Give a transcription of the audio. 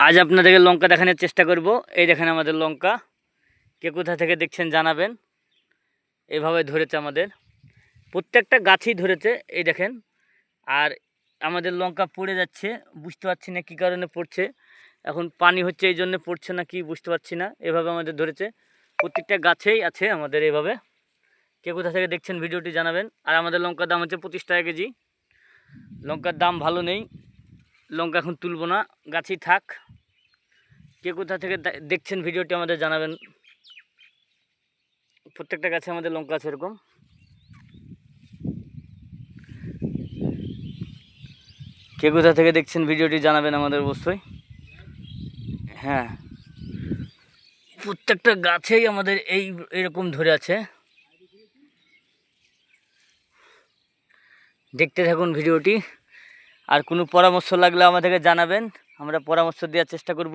আজ আপনাদেরকে লঙ্কা দেখানোর চেষ্টা করব। এই দেখেন আমাদের লঙ্কা, কে কোথা থেকে দেখছেন জানাবেন। এভাবে ধরেছে আমাদের, প্রত্যেকটা গাছই ধরেছে, এই দেখেন। আর আমাদের লঙ্কা পড়ে যাচ্ছে, বুঝতে পারছি না কী কারণে পড়ছে। এখন পানি হচ্ছে এই জন্য পড়ছে না কি বুঝতে পারছি না। এভাবে আমাদের ধরেছে, প্রত্যেকটা গাছেই আছে আমাদের এভাবে। কে কোথা থেকে দেখছেন ভিডিওটি জানাবেন। আর আমাদের লঙ্কার দাম হচ্ছে 25 টাকা কেজি। লঙ্কার দাম ভালো নেই, লঙ্কা এখন তুলব না, গাছই থাক। কে কোথা থেকে দেখছেন ভিডিওটি আমাদের জানাবেন। প্রত্যেকটা গাছে আমাদের লঙ্কা আছে এরকম। কে কোথা থেকে দেখছেন ভিডিওটি জানাবেন আমাদের অবশ্যই। হ্যাঁ, প্রত্যেকটা গাছেই আমাদের এইরকম ধরে আছে। দেখতে থাকুন ভিডিওটি। আর কোনো পরামর্শ লাগলে আমাদেরকে জানাবেন, আমরা পরামর্শ দেওয়ার চেষ্টা করব।